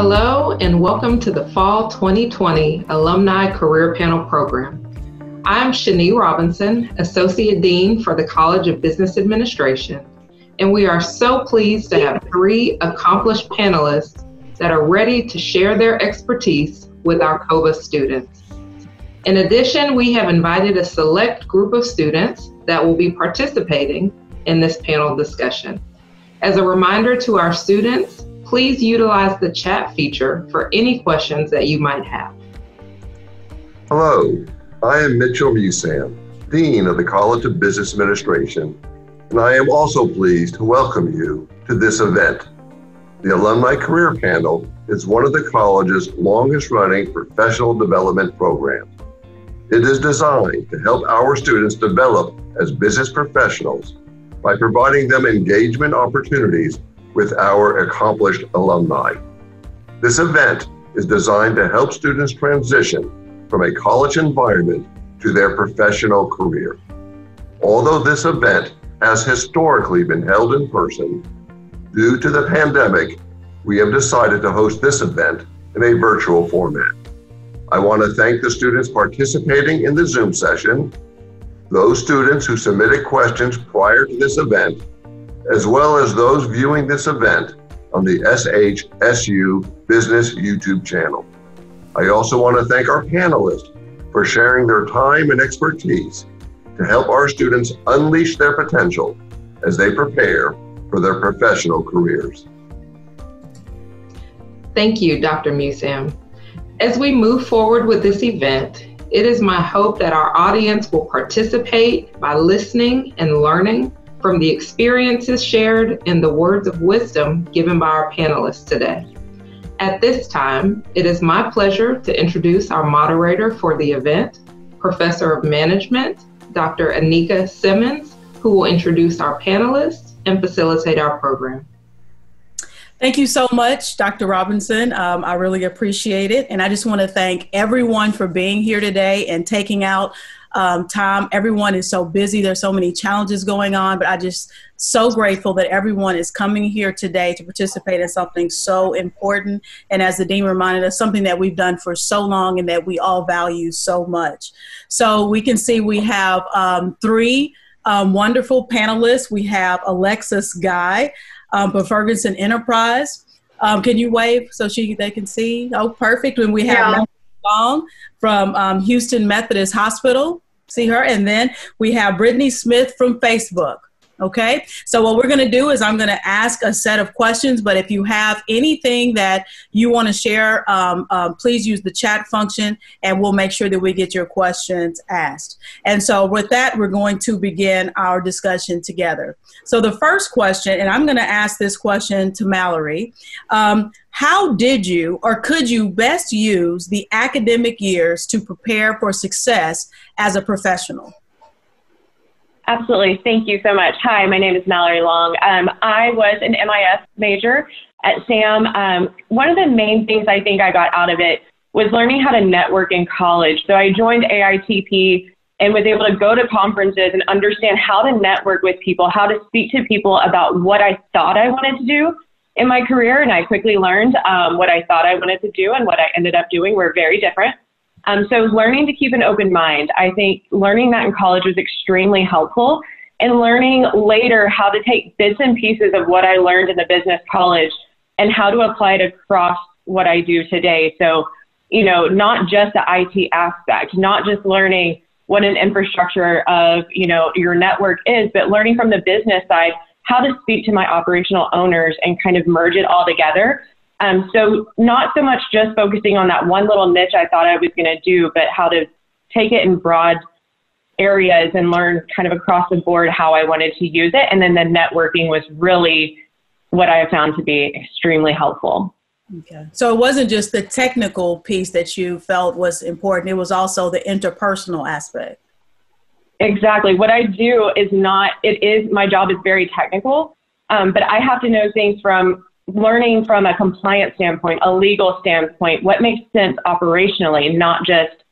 Hello and welcome to the Fall 2020 Alumni Career Panel Program. I'm Shani Robinson, Associate Dean for the College of Business Administration, and we are so pleased to have 3 accomplished panelists that are ready to share their expertise with our COBA students. In addition, we have invited a select group of students that will be participating in this panel discussion. As a reminder to our students, please utilize the chat feature for any questions that you might have. Hello, I am Mitchell Musam, Dean of the College of Business Administration, and I am also pleased to welcome you to this event. The Alumni Career Panel is one of the college's longest-running professional development programs. It is designed to help our students develop as business professionals by providing them engagement opportunities with our accomplished alumni. This event is designed to help students transition from a college environment to their professional career. Although this event has historically been held in person, due to the pandemic, we have decided to host this event in a virtual format. I want to thank the students participating in the Zoom session, those students who submitted questions prior to this event, as well as those viewing this event on the SHSU Business YouTube channel. I also want to thank our panelists for sharing their time and expertise to help our students unleash their potential as they prepare for their professional careers. Thank you, Dr. Musam. As we move forward with this event, it is my hope that our audience will participate by listening and learning from the experiences shared and the words of wisdom given by our panelists today. At this time, it is my pleasure to introduce our moderator for the event, Professor of Management, Dr. Anika Simmons, who will introduce our panelists and facilitate our program. Thank you so much, Dr. Robinson. I really appreciate it. And I just want to thank everyone for being here today and taking out time. Everyone is so busy. There's so many challenges going on, but I'm just so grateful that everyone is coming here today to participate in something so important. And as the Dean reminded us, something that we've done for so long and that we all value so much. So we can see we have 3 wonderful panelists. We have Alexis Guy for Ferguson Enterprise. Can you wave so they can see? Oh, perfect. And we have Mallory Long from Houston Methodist Hospital. See her? And then we have Brittany Smith from Facebook. Okay, so what we're going to do is I'm going to ask a set of questions, but if you have anything that you want to share, please use the chat function and we'll make sure that we get your questions asked. And so with that, we're going to begin our discussion together. So the first question, and I'm going to ask this question to Mallory, how did you or could you best use the academic years to prepare for success as a professional? Absolutely. Thank you so much. Hi, my name is Mallory Long. I was an MIS major at SAM. One of the main things I think I got out of it was learning how to network in college. So I joined AITP and was able to go to conferences and understand how to network with people, how to speak to people about what I thought I wanted to do in my career. And I quickly learned what I thought I wanted to do and what I ended up doing were very different. So learning to keep an open mind, I think learning that in college was extremely helpful, and learning later how to take bits and pieces of what I learned in the business college and how to apply it across what I do today. So, you know, not just the IT aspect, not just learning what an infrastructure of, you know, your network is, but learning from the business side, how to speak to my operational owners and kind of merge it all together. So not so much just focusing on that one little niche I thought I was going to do, but how to take it in broad areas and learn kind of across the board how I wanted to use it. And then the networking was really what I have found to be extremely helpful. Okay. So it wasn't just the technical piece that you felt was important. It was also the interpersonal aspect. Exactly. What I do is my job is very technical, but I have to know things from learning from a compliance standpoint, a legal standpoint, what makes sense operationally, not just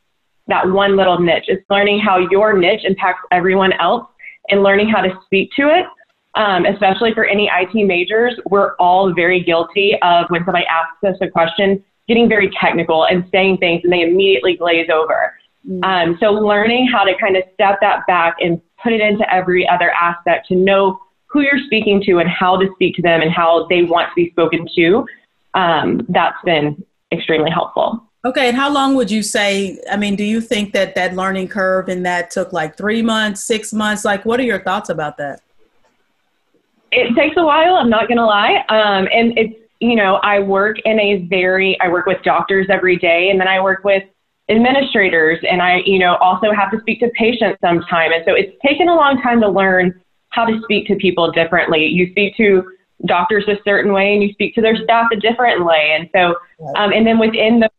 that one little niche. It's learning how your niche impacts everyone else and learning how to speak to it especially for any IT majors, we're all very guilty of when somebody asks us a question, getting very technical and saying things and they immediately glaze over. So learning how to kind of step that back and put it into every other aspect to know who you're speaking to and how to speak to them and how they want to be spoken to, that's been extremely helpful. Okay. And how long would you say, I mean, do you think that that learning curve and that took like 3 months, 6 months? Like, what are your thoughts about that? It takes a while, I'm not going to lie. And it's, you know, I work with doctors every day, and then I work with administrators, and I, you know, also have to speak to patients sometime. And so it's taken a long time to learn how to speak to people differently. You speak to doctors a certain way and you speak to their staff a different way. And so, and then within the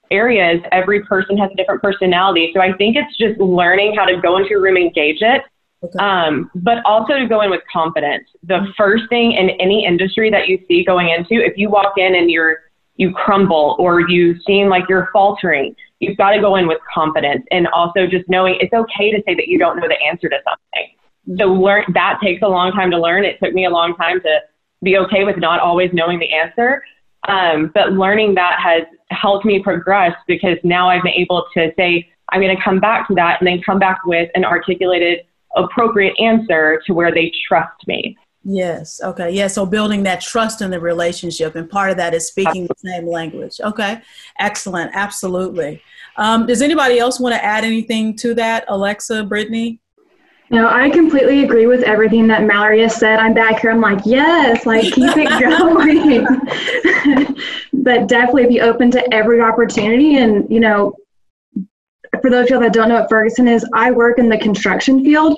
areas, every person has a different personality. So I think it's just learning how to go into a room, engage it, but also to go in with confidence. The first thing in any industry that you see going into, if you walk in and you crumble or you seem like you're faltering, you've got to go in with confidence, and also just knowing it's okay to say that you don't know the answer to something. So that takes a long time to learn. It took me a long time to be okay with not always knowing the answer. But learning that has helped me progress, because now I've been able to say, I'm going to come back to that and then come back with an articulated, appropriate answer to where they trust me. Yes. Okay. Yeah. So building that trust in the relationship, and part of that is speaking the same language. Okay. Excellent. Absolutely. Does anybody else want to add anything to that? Alexa, Brittany? No, I completely agree with everything that Mallory has said. I'm back here. I'm like, yes, like keep it going. But definitely be open to every opportunity. And, you know, for those of you that don't know what Ferguson is, I work in the construction field.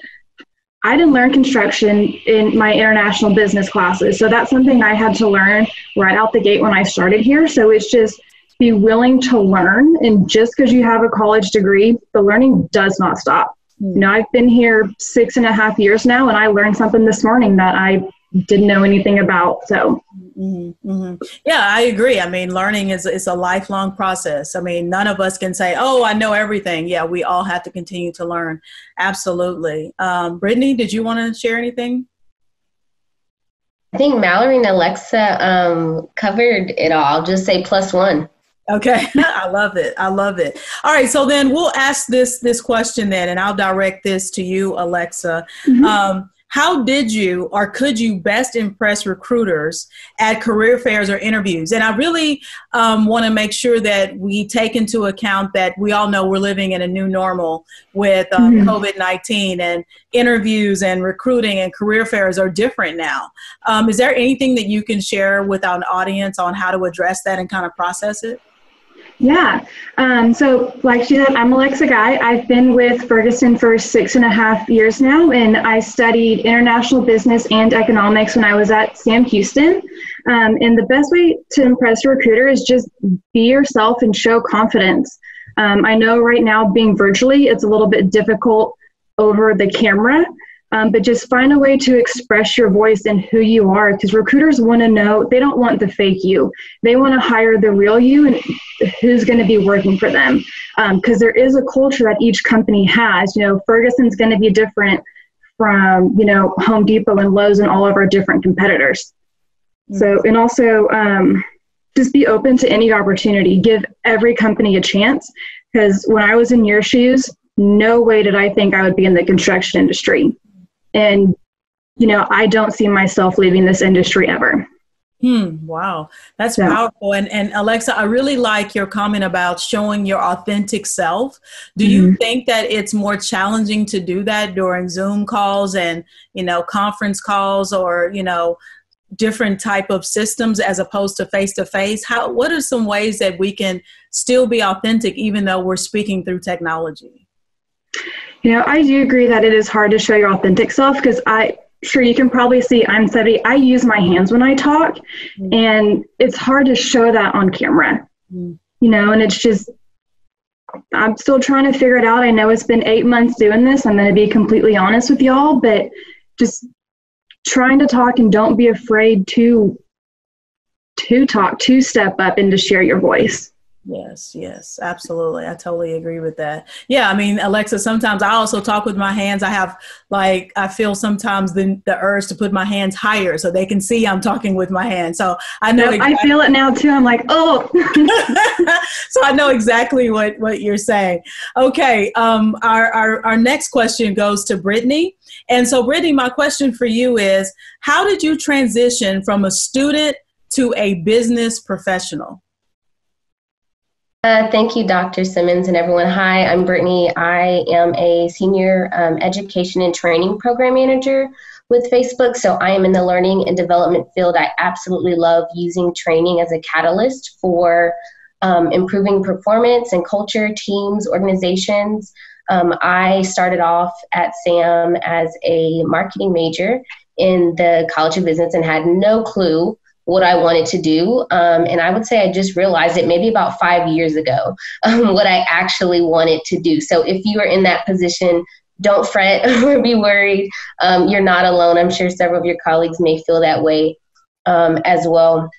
I didn't learn construction in my international business classes. So that's something I had to learn right out the gate when I started here. So it's just be willing to learn. And just because you have a college degree, the learning does not stop. You know, I've been here 6.5 years now, and I learned something this morning that I didn't know anything about. So, yeah, I agree. I mean, learning is a lifelong process. I mean, none of us can say, "Oh, I know everything." Yeah, we all have to continue to learn. Absolutely. Brittany, did you want to share anything? I think Mallory and Alexa covered it all. I'll just say +1. Okay. I love it. I love it. All right. So then we'll ask this question then, and I'll direct this to you, Alexa. How did you or could you best impress recruiters at career fairs or interviews? And I really want to make sure that we take into account that we all know we're living in a new normal with COVID-19, and interviews and recruiting and career fairs are different now. Is there anything that you can share with our audience on how to address that and kind of process it? Yeah. So like she said, I'm Alexa Guy. I've been with Ferguson for 6.5 years now, and I studied international business and economics when I was at Sam Houston. And the best way to impress a recruiter is just be yourself and show confidence. I know right now being virtually, it's a little bit difficult over the camera, but just find a way to express your voice and who you are, because recruiters want to know, they don't want the fake you. They want to hire the real you and who's going to be working for them. Because there is a culture that each company has. You know, Ferguson's going to be different from, you know, Home Depot and Lowe's and all of our different competitors. So, and also just be open to any opportunity. Give every company a chance, because when I was in your shoes, no way did I think I would be in the construction industry. And, you know, I don't see myself leaving this industry ever. Wow. That's powerful. And Alexa, I really like your comment about showing your authentic self. Do you think that it's more challenging to do that during Zoom calls and, you know, conference calls or, you know, different type of systems as opposed to face-to-face? What are some ways that we can still be authentic even though we're speaking through technology? You know, I do agree that it is hard to show your authentic self, because sure, you can probably see I'm 70. I use my hands when I talk, and it's hard to show that on camera, you know, and it's just, I'm still trying to figure it out. I know it's been 8 months doing this. I'm going to be completely honest with y'all, but just trying to talk, and don't be afraid to talk, to step up and to share your voice. Yes, yes, absolutely. I totally agree with that. Yeah, I mean, Alexa, sometimes I also talk with my hands. I feel sometimes the urge to put my hands higher so they can see I'm talking with my hands. So I know. Yep, exactly. I feel it now too. I'm like, oh. So I know exactly what you're saying. Okay, our next question goes to Brittany. And so, Brittany, my question for you is, how did you transition from a student to a business professional? Thank you, Dr. Simmons, and everyone. Hi, I'm Brittany. I am a senior education and training program manager with Facebook. So I am in the learning and development field. I absolutely love using training as a catalyst for improving performance and culture, teams, organizations. I started off at SAM as a marketing major in the College of Business and had no clue what I wanted to do. And I would say I just realized it maybe about 5 years ago, what I actually wanted to do. So if you are in that position, don't fret or be worried. You're not alone. I'm sure several of your colleagues may feel that way as well.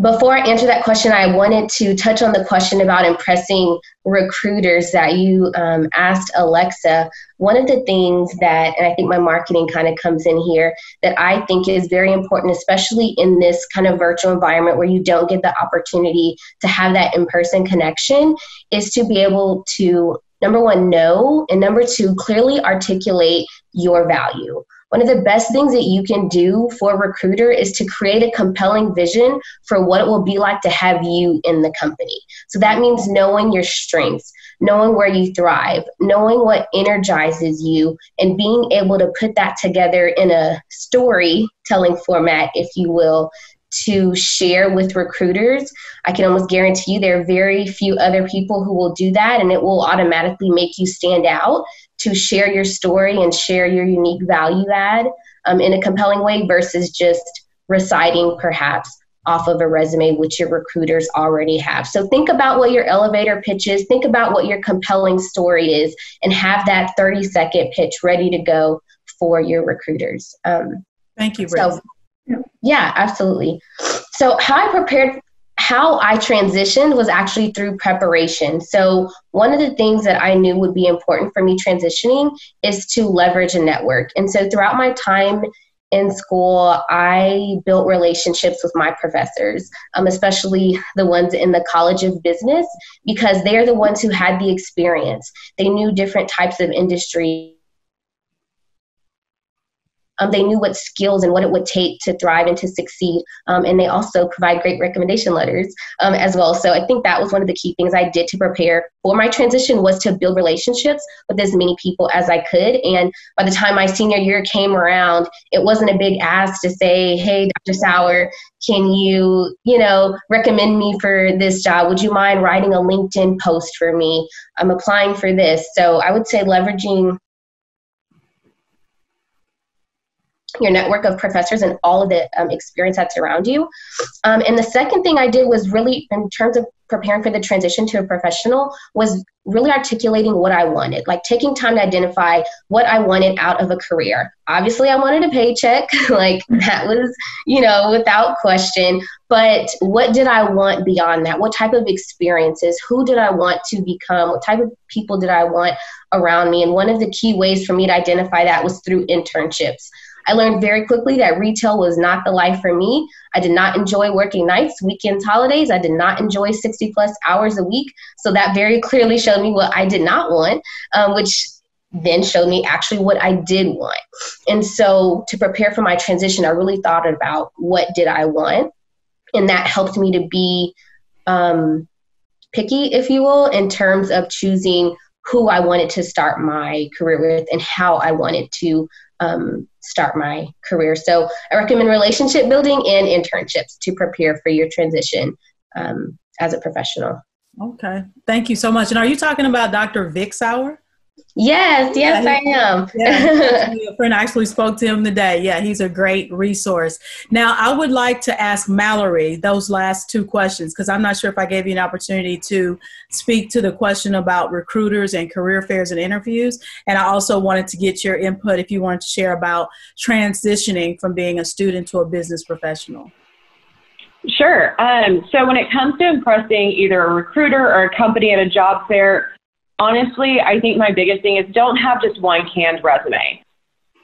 Before I answer that question, I wanted to touch on the question about impressing recruiters that you asked Alexa. One of the things that, and I think my marketing kind of comes in here, that I think is very important, especially in this kind of virtual environment where you don't get the opportunity to have that in-person connection, is to be able to, number one, know, and number two, clearly articulate your value. One of the best things that you can do for a recruiter is to create a compelling vision for what it will be like to have you in the company. So that means knowing your strengths, knowing where you thrive, knowing what energizes you, and being able to put that together in a storytelling format, if you will, to share with recruiters. I can almost guarantee you there are very few other people who will do that, and it will automatically make you stand out to share your story and share your unique value add in a compelling way versus just reciting perhaps off of a resume, which your recruiters already have. So think about what your elevator pitch is, think about what your compelling story is, and have that 30-second pitch ready to go for your recruiters. Thank you, Brittany. Yeah, absolutely. So how I transitioned was actually through preparation. So one of the things that I knew would be important for me transitioning is to leverage a network. And so throughout my time in school, I built relationships with my professors, especially the ones in the College of Business, because they're the ones who had the experience. They knew different types of industry. They knew what skills and what it would take to thrive and to succeed. And they also provide great recommendation letters as well. So I think that was one of the key things I did to prepare for my transition, was to build relationships with as many people as I could. And by the time my senior year came around, it wasn't a big ask to say, hey, Dr. Sauer, can you, recommend me for this job? Would you mind writing a LinkedIn post for me? I'm applying for this. So I would say leveraging your network of professors and all of the experience that's around you. And the second thing I did was really, in terms of preparing for the transition to a professional, was really articulating what I wanted, like taking time to identify what I wanted out of a career. Obviously, I wanted a paycheck, like that was, without question. But what did I want beyond that? What type of experiences? Who did I want to become? What type of people did I want around me? And one of the key ways for me to identify that was through internships. I learned very quickly that retail was not the life for me. I did not enjoy working nights, weekends, holidays. I did not enjoy 60 plus hours a week. So that very clearly showed me what I did not want, which then showed me actually what I did want. And so to prepare for my transition, I really thought about what did I want. And that helped me to be picky, if you will, in terms of choosing who I wanted to start my career with and how I wanted to start my career. So I recommend relationship building and internships to prepare for your transition as a professional. Okay. Thank you so much. And are you talking about Dr. Vic Sauer? Yes, I am. Yeah, a friend actually spoke to him today. Yeah, he's a great resource. Now, I would like to ask Mallory those last two questions, because I'm not sure if I gave you an opportunity to speak to the question about recruiters and career fairs and interviews. And I also wanted to get your input if you wanted to share about transitioning from being a student to a business professional. Sure. So when it comes to impressing either a recruiter or a company at a job fair, honestly, I think my biggest thing is don't have just one canned resume.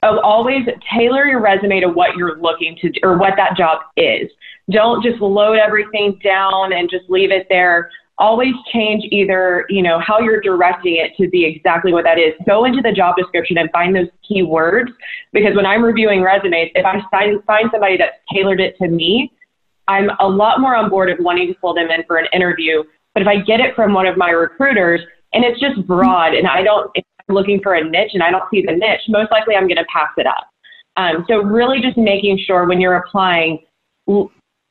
Always tailor your resume to what you're looking to do or what that job is. Don't just load everything down and just leave it there. Always change either, how you're directing it to be exactly what that is. Go into the job description and find those key words, because when I'm reviewing resumes, if I find somebody that's tailored it to me, I'm a lot more on board of wanting to pull them in for an interview. But if I get it from one of my recruiters and it's just broad and if I'm looking for a niche and I don't see the niche, most likely I'm going to pass it up. So really just making sure when you're applying,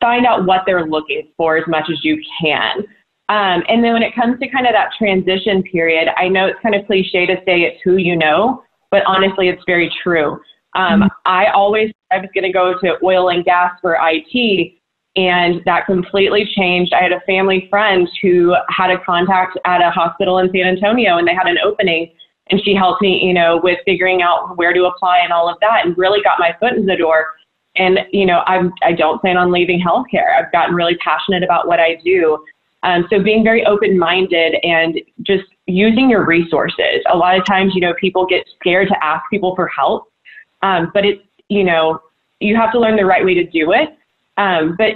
find out what they're looking for as much as you can. And then when it comes to kind of that transition period, I know it's kind of cliche to say it's who you know, but honestly, it's very true. I was going to go to oil and gas for IT, and that completely changed. I had a family friend who had a contact at a hospital in San Antonio, and they had an opening, and she helped me, with figuring out where to apply and all of that, and really got my foot in the door. And, I don't plan on leaving healthcare. I've gotten really passionate about what I do. So being very open-minded and just using your resources. A lot of times, people get scared to ask people for help, but it's, you have to learn the right way to do it. But,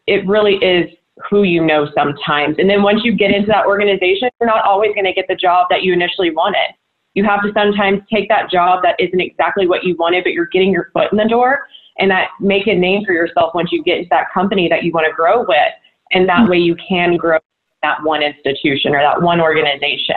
it really is who you know sometimes. And then once you get into that organization, you're not always going to get the job that you initially wanted. You have to sometimes take that job that isn't exactly what you wanted, but you're getting your foot in the door, and that make a name for yourself once you get into that company that you want to grow with. And that way you can grow that one institution or that one organization.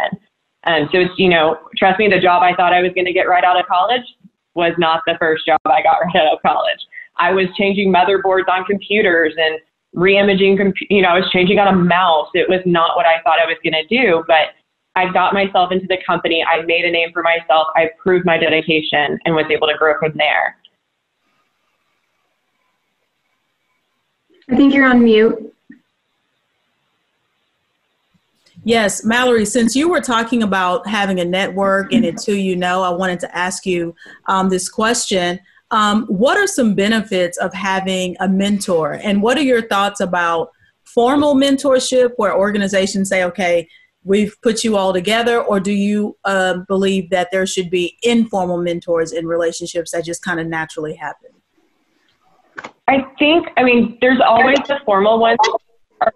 So it's, trust me, the job I thought I was going to get right out of college was not the first job I got right out of college. I was changing motherboards on computers and re-imaging, I was changing out a mouse. It was not what I thought I was going to do, but I got myself into the company. I made a name for myself. I proved my dedication and was able to grow from there. I think you're on mute. Yes, Mallory, since you were talking about having a network and it's who you know, I wanted to ask you this question. What are some benefits of having a mentor? And what are your thoughts about formal mentorship where organizations say, okay, we've put you all together, or do you believe that there should be informal mentors in relationships that just kind of naturally happen? I think, there's always the formal ones that are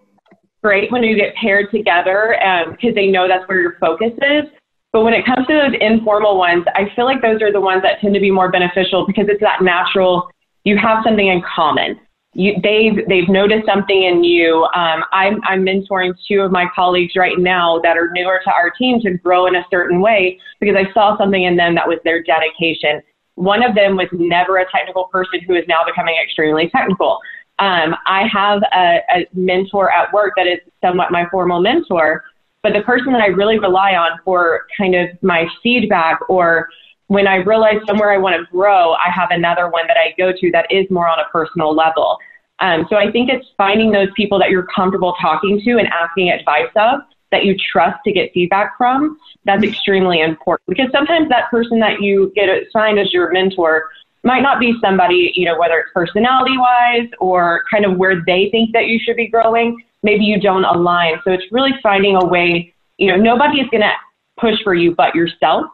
great when you get paired together because they know that's where your focus is. But when it comes to those informal ones, I feel like those are the ones that tend to be more beneficial because it's that natural, you have something in common. They've noticed something in you. I'm mentoring two of my colleagues right now that are newer to our team to grow in a certain way because I saw something in them that was their dedication. One of them was never a technical person who is now becoming extremely technical. I have a mentor at work that is somewhat my formal mentor, but the person that I really rely on for kind of my feedback or when I realize somewhere I want to grow, I have another one that I go to that is more on a personal level. So I think it's finding those people that you're comfortable talking to and asking advice of, that you trust to get feedback from. That's extremely important because sometimes that person that you get assigned as your mentor might not be somebody, whether it's personality wise or kind of where they think that you should be growing, maybe you don't align. So it's really finding a way, nobody is going to push for you but yourself.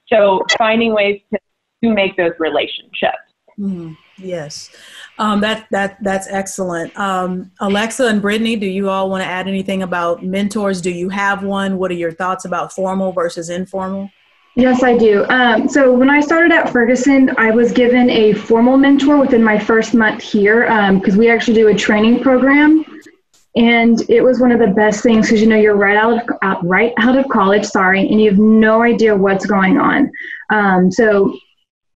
So finding ways to make those relationships. Mm-hmm. Yes, that's excellent. Alexa and Brittany, do you all want to add anything about mentors? Do you have one? What are your thoughts about formal versus informal? Yes, I do. So when I started at Ferguson, I was given a formal mentor within my first month here because we actually do a training program. And it was one of the best things because, you're right out of college, and you have no idea what's going on. So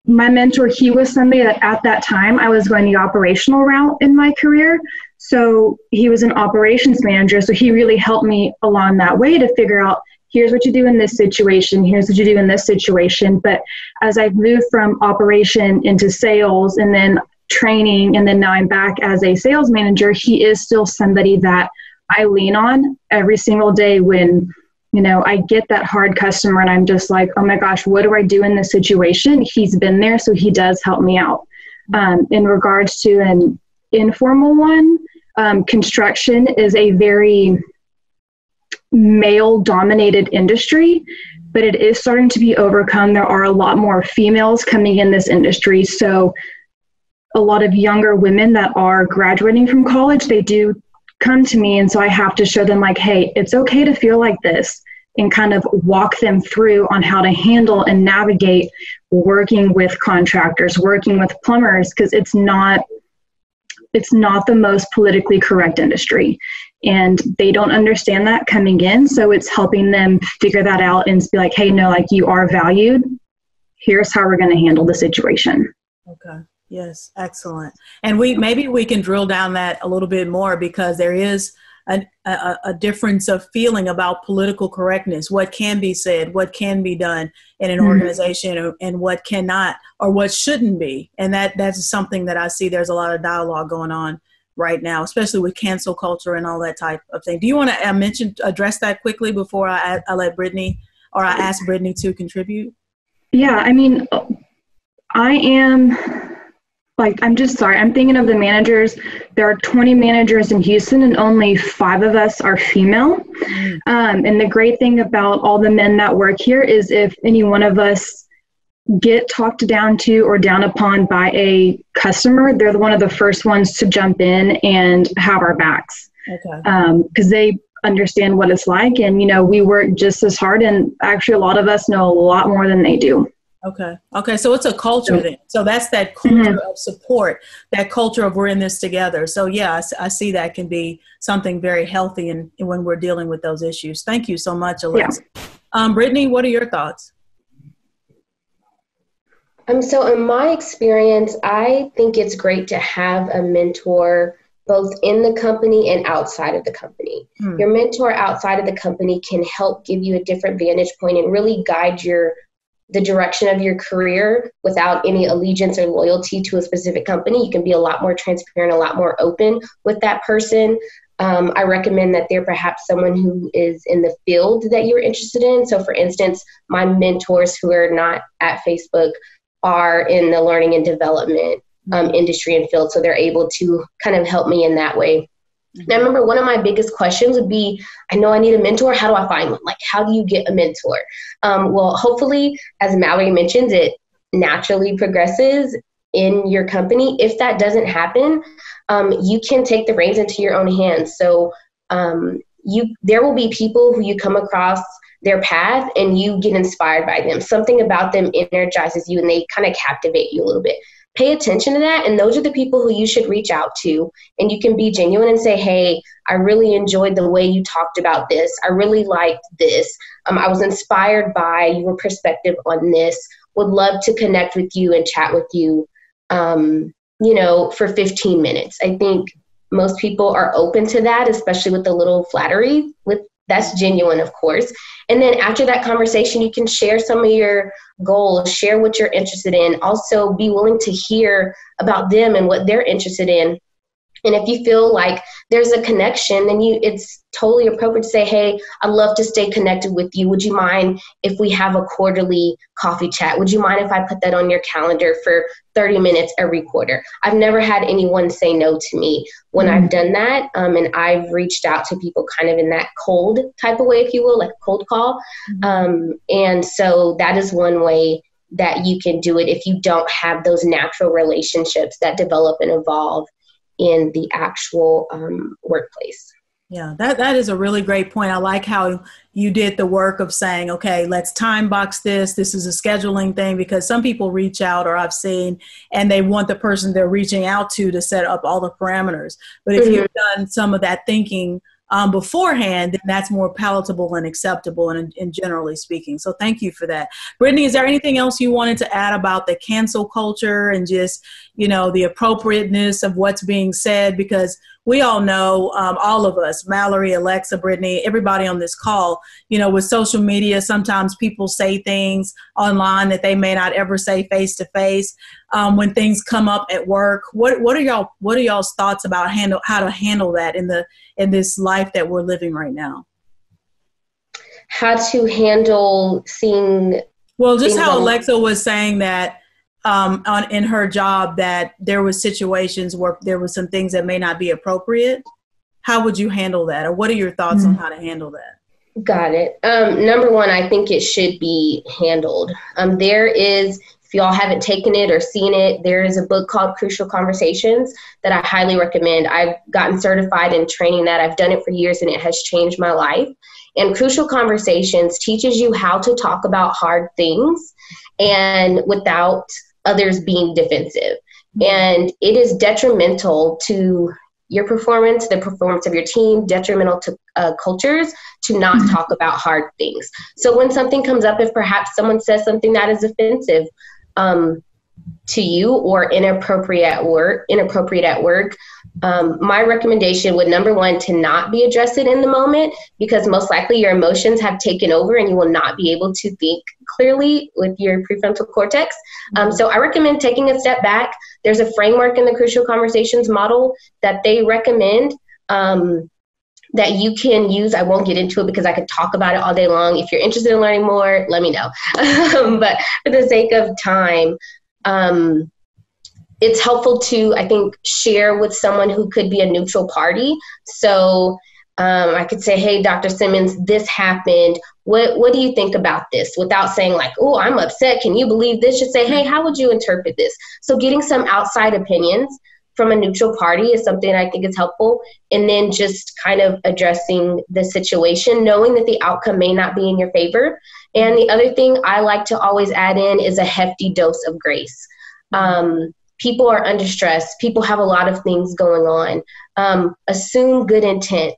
my mentor, he was somebody that at that time I was going the operational route in my career. So he was an operations manager. So he really helped me along that way to figure out, here's what you do in this situation, here's what you do in this situation. But as I've moved from operation into sales and then training, and then now I'm back as a sales manager, he is still somebody that I lean on every single day when, I get that hard customer and I'm just like, oh my gosh, what do I do in this situation? He's been there, so he does help me out. In regards to an informal one, construction is a very male-dominated industry, but it is starting to be overcome. There are a lot more females coming in this industry. So a lot of younger women that are graduating from college, they do come to me. And so I have to show them like, hey, it's okay to feel like this, and kind of walk them through on how to handle and navigate working with contractors, working with plumbers, because it's not the most politically correct industry. And they don't understand that coming in. So it's helping them figure that out and be like, hey, no, like, you are valued. Here's how we're going to handle the situation. Okay. Yes. Excellent. And maybe we can drill down that a little bit more, because there is a difference of feeling about political correctness, what can be said, what can be done in an organization, and what cannot, or what shouldn't be. And that's something that I see there's a lot of dialogue going on right now, especially with cancel culture and all that type of thing. Do you want to address that quickly before I let Brittany, or I ask Brittany to contribute? Yeah, I mean, I'm just sorry. I'm thinking of the managers. There are 20 managers in Houston, and only 5 of us are female. And the great thing about all the men that work here is if any one of us get talked down to or down upon by a customer, they're one of the first ones to jump in and have our backs. Okay. Because they understand what it's like. And, we work just as hard. And actually, a lot of us know a lot more than they do. Okay. So it's a culture then. So that's that culture of support, that culture of we're in this together. So yeah, I see that can be something very healthy when we're dealing with those issues. Thank you so much, Alexa. Yeah. Brittany, what are your thoughts? So in my experience, I think it's great to have a mentor both in the company and outside of the company. Your mentor outside of the company can help give you a different vantage point and really guide the direction of your career without any allegiance or loyalty to a specific company. You can be a lot more transparent, a lot more open with that person. I recommend that they're perhaps someone who is in the field that you're interested in. So for instance, my mentors who are not at Facebook are in the learning and development industry and field. So they're able to kind of help me in that way. And I remember one of my biggest questions would be, I know I need a mentor. How do I find one? Like, how do you get a mentor? Well, hopefully, as Mallory mentions, it naturally progresses in your company. If that doesn't happen, you can take the reins into your own hands. So there will be people who you come across their path and you get inspired by them. Something about them energizes you and they kind of captivate you a little bit. Pay attention to that, and those are the people who you should reach out to. And you can be genuine and say, hey, I really enjoyed the way you talked about this. I really liked this. I was inspired by your perspective on this. Would love to connect with you and chat with you, for 15 minutes. I think most people are open to that, especially with the little flattery. That's genuine, of course. And then after that conversation, you can share some of your goals, share what you're interested in. Also, be willing to hear about them and what they're interested in. And if you feel like there's a connection, then it's totally appropriate to say, hey, I'd love to stay connected with you. Would you mind if we have a quarterly coffee chat? Would you mind if I put that on your calendar for 30 minutes every quarter? I've never had anyone say no to me when I've done that. And I've reached out to people kind of in that cold type of way, if you will, like a cold call. And so that is one way that you can do it if you don't have those natural relationships that develop and evolve in the actual workplace. Yeah, that is a really great point. I like how you did the work of saying, okay, let's time box this. This is a scheduling thing, because some people reach out, or I've seen, and they want the person they're reaching out to set up all the parameters. But if you've done some of that thinking beforehand, then that's more palatable and acceptable, and generally speaking. So thank you for that. Brittany, is there anything else you wanted to add about the cancel culture and just, the appropriateness of what's being said? Because we all know, all of us, Mallory, Alexa, Brittany, everybody on this call, with social media, sometimes people say things online that they may not ever say face to face. When things come up at work, what are y'all's thoughts about how to handle that in this life that we're living right now? How to handle seeing. Well, just how Alexa was saying that, in her job that there was situations where there was some things that may not be appropriate, how would you handle that? Or what are your thoughts on how to handle that? Got it. Number one, I think it should be handled. There is, if y'all haven't taken it or seen it, there is a book called Crucial Conversations that I highly recommend. I've gotten certified in training that. I've done it for years and it has changed my life. And Crucial Conversations teaches you how to talk about hard things and without others being defensive. And it is detrimental to your performance, the performance of your team, detrimental to cultures to not talk about hard things. So when something comes up, if perhaps someone says something that is offensive to you or inappropriate at work, my recommendation would, number one, to not be addressed in the moment, because most likely your emotions have taken over and you will not be able to think clearly with your prefrontal cortex. So I recommend taking a step back. There's a framework in the Crucial Conversations model that they recommend that you can use. I won't get into it because I could talk about it all day long. If you're interested in learning more, let me know. But for the sake of time, it's helpful to, I think, share with someone who could be a neutral party. So I could say, hey, Dr. Simmons, this happened. What do you think about this? Without saying like, oh, I'm upset. Can you believe this? Just say, hey, how would you interpret this? So getting some outside opinions from a neutral party is something I think is helpful. And then just kind of addressing the situation, knowing that the outcome may not be in your favor. And the other thing I like to always add in is a hefty dose of grace. People are under stress. People have a lot of things going on. Assume good intent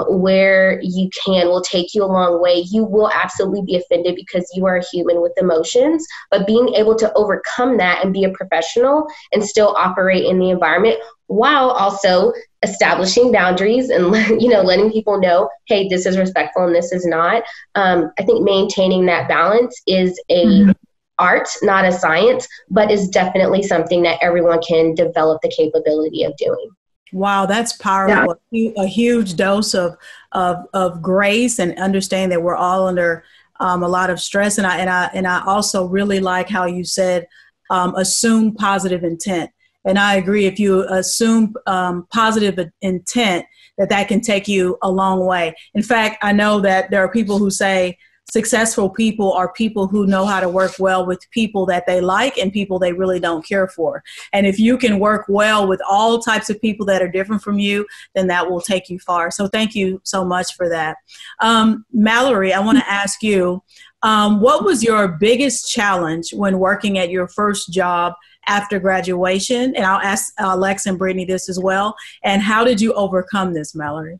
where you can will take you a long way. You will absolutely be offended because you are a human with emotions, but being able to overcome that and be a professional and still operate in the environment while also establishing boundaries and letting people know, hey, this is respectful and this is not. I think maintaining that balance is a art, not a science, but is definitely something that everyone can develop the capability of doing. Wow, that's powerful. Yeah. A huge dose of grace and understanding that we're all under a lot of stress. And I also really like how you said assume positive intent. And I agree. If you assume positive intent, that can take you a long way. In fact, I know that there are people who say successful people are people who know how to work well with people that they like and people they really don't care for. And if you can work well with all types of people that are different from you, then that will take you far. So thank you so much for that. Mallory, I want to ask you, what was your biggest challenge when working at your first job after graduation? And I'll ask Alex and Brittany this as well. And how did you overcome this, Mallory?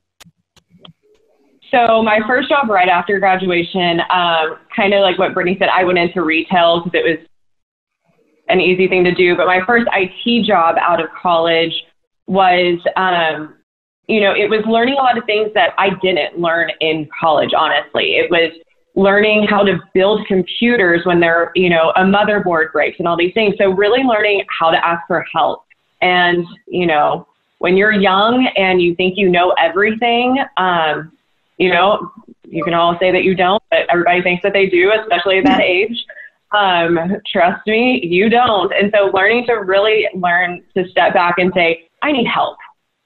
So my first job right after graduation, kind of like what Brittany said, I went into retail because it was an easy thing to do. But my first IT job out of college was, it was learning a lot of things that I didn't learn in college, honestly. It was learning how to build computers when a motherboard breaks and all these things. So really learning how to ask for help. And, when you're young and you think you know everything, you can all say that you don't, but everybody thinks that they do, especially at that age. Trust me, you don't. And so learning to really learn to step back and say, I need help.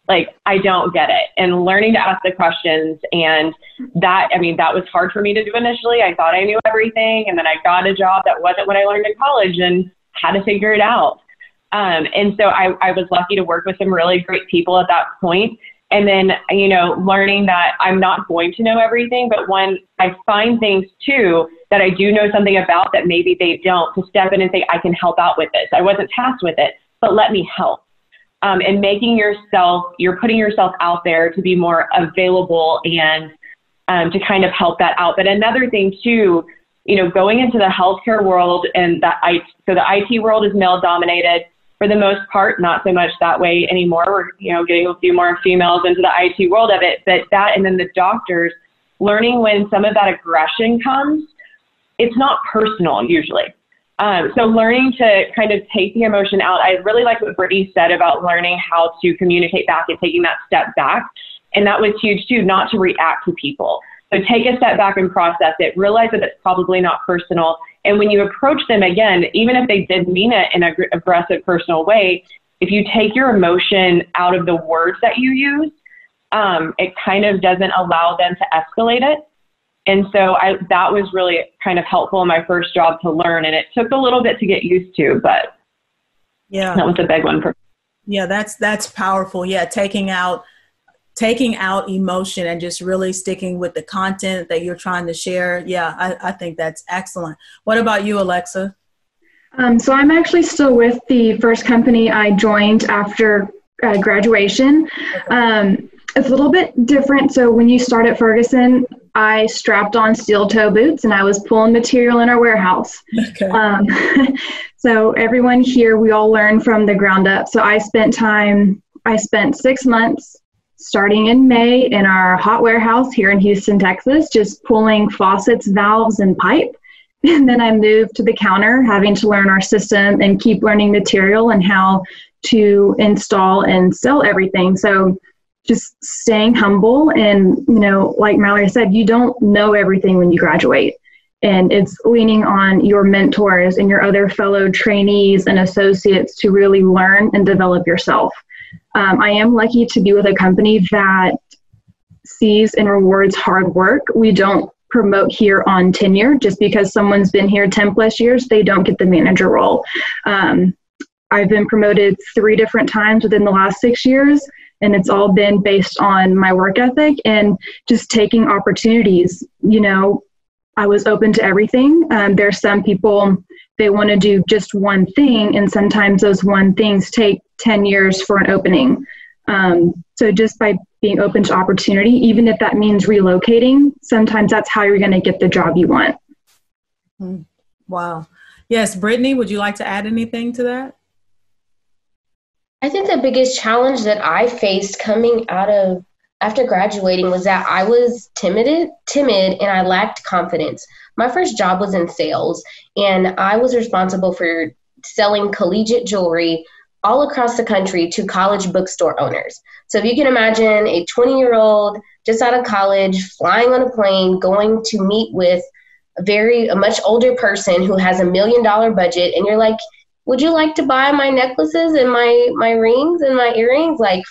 Like, I don't get it. And learning to ask the questions. And that was hard for me to do initially. I thought I knew everything. And then I got a job that wasn't what I learned in college and had to figure it out. And so I was lucky to work with some really great people at that point. And then, learning that I'm not going to know everything, but when I find things too that I do know something about that maybe they don't, to step in and say, I can help out with this. I wasn't tasked with it, but let me help. And you're putting yourself out there to be more available and to kind of help that out. But another thing too, going into the healthcare world and so the IT world is male dominated. For the most part, not so much that way anymore. We're, getting a few more females into the IT world of it, but that, and then the doctors, learning when some of that aggression comes, it's not personal usually. So learning to kind of take the emotion out. I really like what Brittany said about learning how to communicate back and taking that step back. And that was huge too, not to react to people. So take a step back and process it, realize that it's probably not personal, And when you approach them again, even if they did mean it in an aggressive, personal way, if you take your emotion out of the words that you use, it kind of doesn't allow them to escalate it. And so that was really kind of helpful in my first job to learn. And it took a little bit to get used to, but yeah, that was a big one for me. Yeah, that's powerful. Yeah, taking out emotion and just really sticking with the content that you're trying to share. Yeah, I think that's excellent. What about you, Alexa? So I'm actually still with the first company I joined after graduation. Okay. It's a little bit different. So when you start at Ferguson, I strapped on steel toe boots and I was pulling material in our warehouse. Okay. So everyone here, we all learn from the ground up. So I spent 6 months starting in May in our hot warehouse here in Houston, Texas, just pulling faucets, valves, and pipe. And then I moved to the counter, having to learn our system and keep learning material and how to install and sell everything. So just staying humble. And, like Mallory said, you don't know everything when you graduate. And it's leaning on your mentors and your other fellow trainees and associates to really learn and develop yourself. I am lucky to be with a company that sees and rewards hard work. We don't promote here on tenure. Just because someone's been here 10 plus years, they don't get the manager role. I've been promoted 3 different times within the last 6 years, and it's all been based on my work ethic and just taking opportunities. I was open to everything. There's some people, they want to do just one thing, and sometimes those one things take 10 years for an opening. So just by being open to opportunity, even if that means relocating, sometimes that's how you're going to get the job you want. Wow. Yes, Brittany, would you like to add anything to that? I think the biggest challenge that I faced coming out of after graduating was that I was timid and I lacked confidence. My first job was in sales, and I was responsible for selling collegiate jewelry all across the country to college bookstore owners. So if you can imagine a 20-year-old just out of college, flying on a plane, going to meet with a much older person who has $1 million budget, and you're like, would you like to buy my necklaces and my rings and my earrings? Like,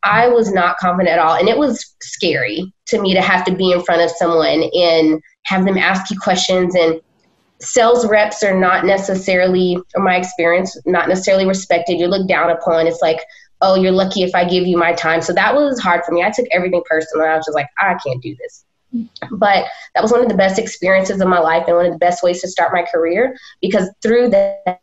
I was not confident at all. And it was scary to me to have to be in front of someone and have them ask you questions. And sales reps are not necessarily, in my experience, not necessarily respected. You're looked down upon. It's like, oh, you're lucky if I give you my time. So that was hard for me. I took everything personal. I was just like, I can't do this. But that was one of the best experiences of my life and one of the best ways to start my career, because through that,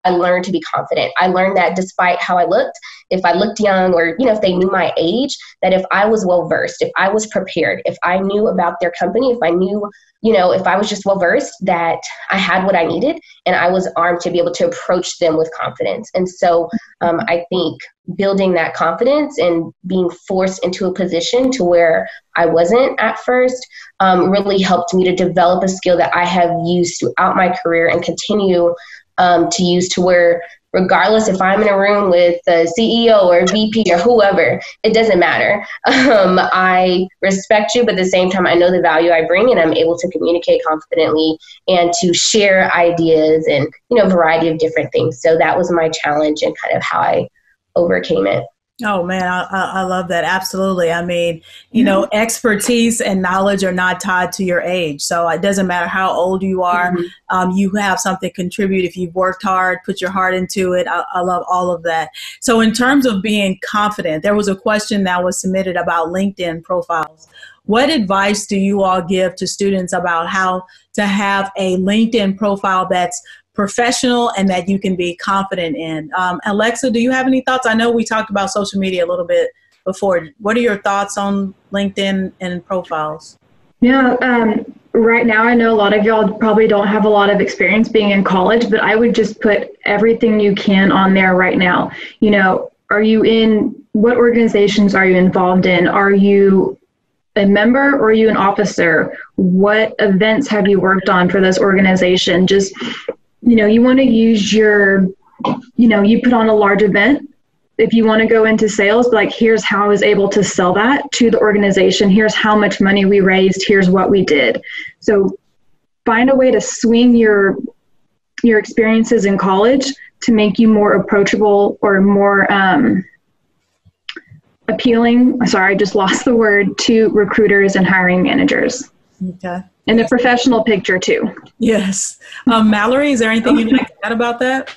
I learned to be confident. I learned that despite how I looked, if I looked young or, if they knew my age, that if I was well-versed, if I was prepared, if I knew about their company, if I knew, if I was just well-versed, that I had what I needed and I was armed to be able to approach them with confidence. And so I think building that confidence and being forced into a position to where I wasn't at first really helped me to develop a skill that I have used throughout my career and continue to use, to where regardless if I'm in a room with a CEO or VP or whoever, it doesn't matter. I respect you, but at the same time, I know the value I bring, and I'm able to communicate confidently and to share ideas and, a variety of different things. So that was my challenge and kind of how I overcame it. Oh, man, I love that. Absolutely. I mean, expertise and knowledge are not tied to your age. So it doesn't matter how old you are. You have something to contribute if you've worked hard, put your heart into it. I love all of that. So in terms of being confident, there was a question that was submitted about LinkedIn profiles. What advice do you all give to students about how to have a LinkedIn profile that's professional and that you can be confident in? Alexa, do you have any thoughts? I know we talked about social media a little bit before. What are your thoughts on LinkedIn and profiles? Yeah, right now I know a lot of y'all probably don't have a lot of experience being in college, but I would just put everything you can on there right now. What organizations are you involved in? Are you a member or are you an officer? What events have you worked on for this organization? Just you want to use you put on a large event. If you want to go into sales, like, here's how I was able to sell that to the organization. Here's how much money we raised. Here's what we did. So find a way to swing your experiences in college to make you more approachable or more appealing. Sorry, I just lost the word, to recruiters and hiring managers. Okay. And the professional picture too. Yes. Mallory, is there anything you'd like to add about that?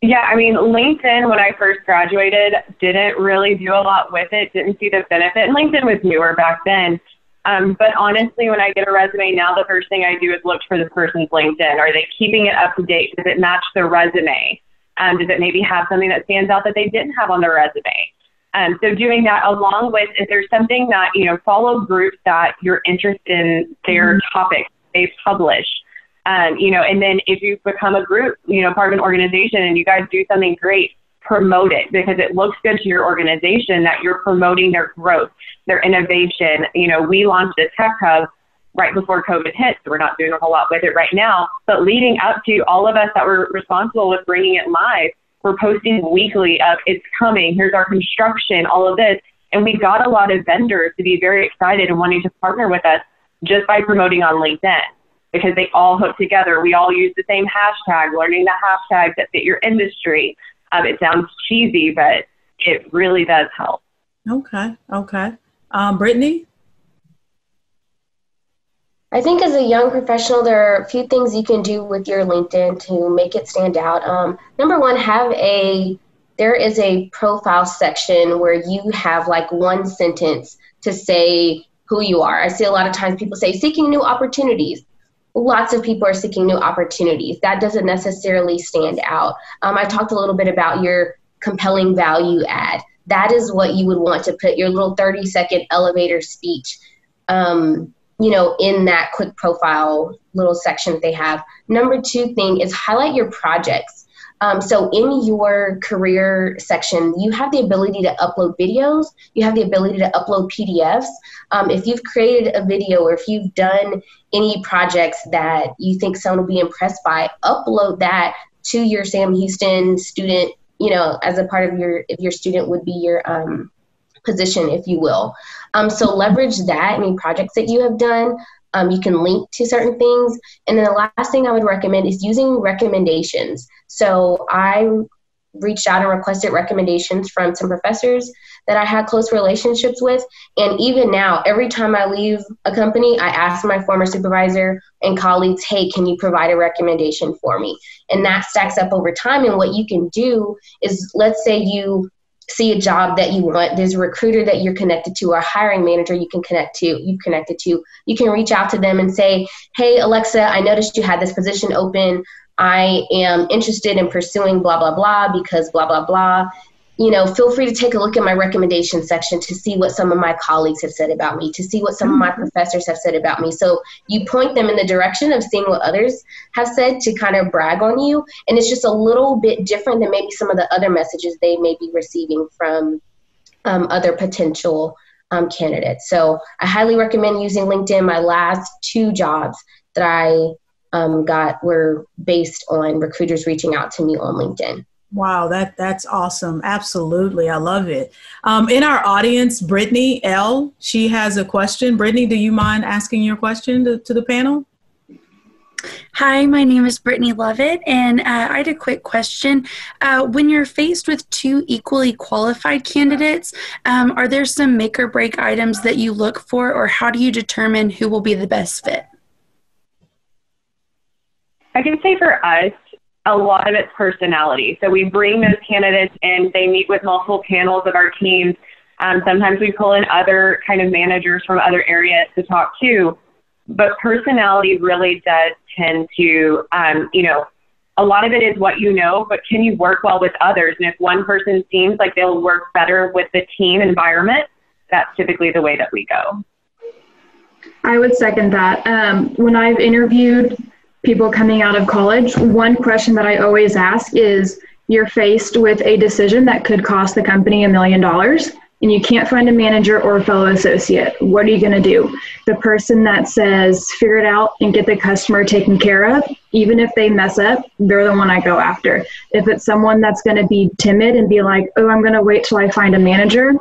Yeah, I mean, LinkedIn, when I first graduated, didn't really do a lot with it, didn't see the benefit. And LinkedIn was newer back then. But honestly, when I get a resume now, the first thing I do is look for the person's LinkedIn. Are they keeping it up to date? Does it match their resume? Does it maybe have something that stands out that they didn't have on their resume? So doing that, along with, if there's something that, follow groups that you're interested in their topics they publish. And then if you become a group, part of an organization, and you guys do something great, promote it, because it looks good to your organization that you're promoting their growth, their innovation. We launched a tech hub right before COVID hit, so we're not doing a whole lot with it right now. But leading up to, all of us that were responsible with bringing it live, we're posting weekly of it's coming, here's our construction, all of this. And we got a lot of vendors to be very excited and wanting to partner with us just by promoting on LinkedIn, because they all hook together. We all use the same hashtag, learning the hashtags that fit your industry. It sounds cheesy, but it really does help. Okay. Brittany? I think as a young professional, there are a few things you can do with your LinkedIn to make it stand out. Number one, there is a profile section where you have like one sentence to say who you are. I see a lot of times people say seeking new opportunities. Lots of people are seeking new opportunities. That doesn't necessarily stand out. I talked a little bit about your compelling value add. That is what you would want to put your little 30-second elevator speech, in that quick profile little section that they have. Number two thing is highlight your projects. So in your career section, you have the ability to upload videos. You have the ability to upload PDFs. If you've created a video, or if you've done any projects that you think someone will be impressed by, upload that to your Sam Houston student, as a part of if your student would be your position, if you will. So leverage that, any projects that you have done. You can link to certain things. And then the last thing I would recommend is using recommendations. So I reached out and requested recommendations from some professors that I had close relationships with. And even now, every time I leave a company, I ask my former supervisor and colleagues, hey, can you provide a recommendation for me? And that stacks up over time. And what you can do is, let's say you see a job that you want, there's a recruiter that you're connected to, or a hiring manager you've connected to, you can reach out to them and say, hey, Alexa, I noticed you had this position open. I am interested in pursuing blah, blah, blah, because blah, blah, blah. Feel free to take a look at my recommendation section to see what some of my colleagues have said about me, to see what some of my professors have said about me. So you point them in the direction of seeing what others have said to kind of brag on you. And it's just a little bit different than maybe some of the other messages they may be receiving from other potential candidates. So I highly recommend using LinkedIn. My last 2 jobs that I got were based on recruiters reaching out to me on LinkedIn. Wow, that's awesome. Absolutely. I love it. In our audience, Brittany L., she has a question. Brittany, do you mind asking your question to the panel? Hi, my name is Brittany Lovett, and I had a quick question. When you're faced with 2 equally qualified candidates, are there some make or break items that you look for, or how do you determine who will be the best fit? I can say for us, a lot of it's personality. So we bring those candidates in, they meet with multiple panels of our teams. Sometimes we pull in other kind of managers from other areas to talk to, but personality really does tend to, a lot of it is what you know, but can you work well with others? And if one person seems like they'll work better with the team environment, that's typically the way that we go. I would second that. When I've interviewed people coming out of college, one question that I always ask is, you're faced with a decision that could cost the company $1 million, and you can't find a manager or a fellow associate. What are you going to do? The person that says, figure it out and get the customer taken care of, even if they mess up, they're the one I go after. If it's someone that's going to be timid and be like, oh, I'm going to wait till I find a manager.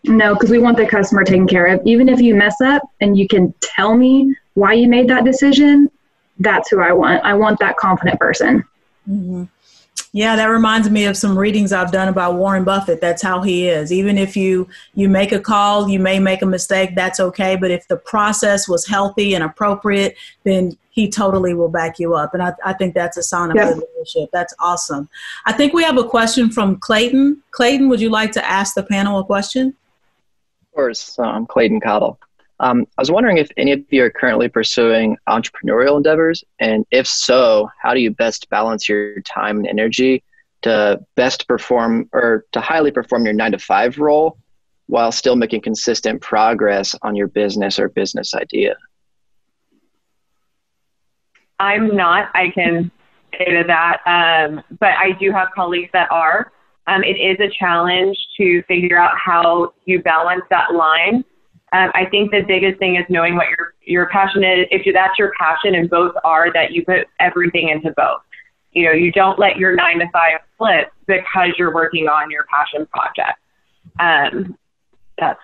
No, because we want the customer taken care of. Even if you mess up and you can tell me why you made that decision, that's who I want. I want that confident person. Mm-hmm. Yeah, that reminds me of some readings I've done about Warren Buffett. That's how he is. Even if you make a call, you may make a mistake, that's okay. But if the process was healthy and appropriate, then he totally will back you up. And I think that's a sign of good leadership. That's awesome. I think we have a question from Clayton. Clayton, would you like to ask the panel a question? Of course. I'm Clayton Cottle. I was wondering if any of you are currently pursuing entrepreneurial endeavors, and if so, how do you best balance your time and energy to best perform or to highly perform your 9-to-5 role while still making consistent progress on your business or business idea? I'm not, I can say to that, but I do have colleagues that are. It is a challenge to figure out how you balance that line. I think the biggest thing is knowing what your passion is. If that's your passion and both are, that you put everything into both. You know, you don't let your 9-to-5 split because you're working on your passion project. That's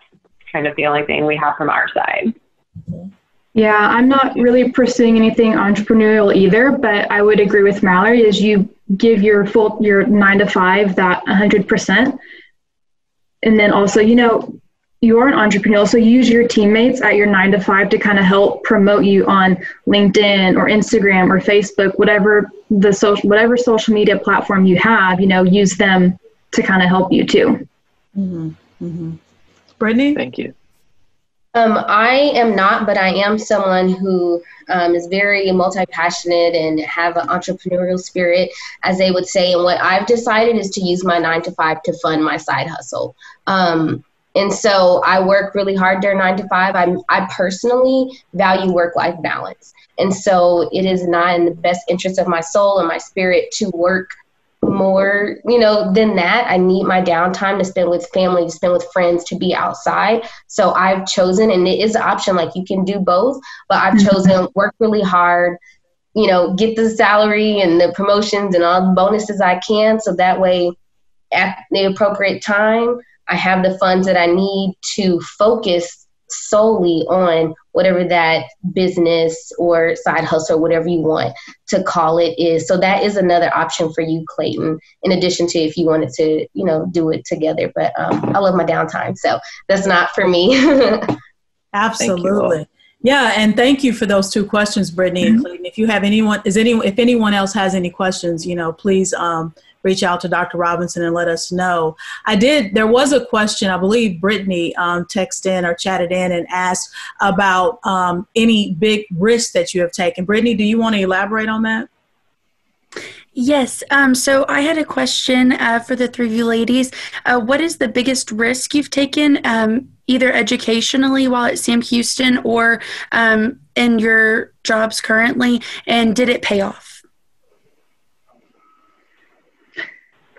kind of the only thing we have from our side. Yeah, I'm not really pursuing anything entrepreneurial either, but I would agree with Mallory is you give your 9-to-5 that 100%. And then also, you know, you are an entrepreneur, so use your teammates at your 9-to-5 to kind of help promote you on LinkedIn or Instagram or Facebook, whatever social media platform you have, you know, use them to kind of help you too. Mm-hmm. Mm-hmm. Brittany? Thank you. I am not, but I am someone who is very multi-passionate and have an entrepreneurial spirit, as they would say. And what I've decided is to use my 9-to-5 to fund my side hustle. And so I work really hard during 9-to-5. I personally value work-life balance. And so it is not in the best interest of my soul and my spirit to work more, you know, than that. I need my downtime to spend with family, to spend with friends, to be outside. So I've chosen, and it is an option, like you can do both, but I've chosen work really hard, you know, get the salary and the promotions and all the bonuses I can. So that way at the appropriate time, I have the funds that I need to focus solely on whatever that business or side hustle, whatever you want to call it, is. So that is another option for you, Clayton, in addition to if you wanted to, you know, do it together. But I love my downtime, so that's not for me. Absolutely. Yeah, and thank you for those two questions, Brittany and Clayton. If you have if anyone else has any questions, you know, please reach out to Dr. Robinson and let us know. There was a question, I believe Brittany texted in or chatted in and asked about any big risks that you have taken. Brittany, do you want to elaborate on that? Yes. So I had a question for the three of you ladies. What is the biggest risk you've taken, either educationally while at Sam Houston or in your jobs currently, and did it pay off?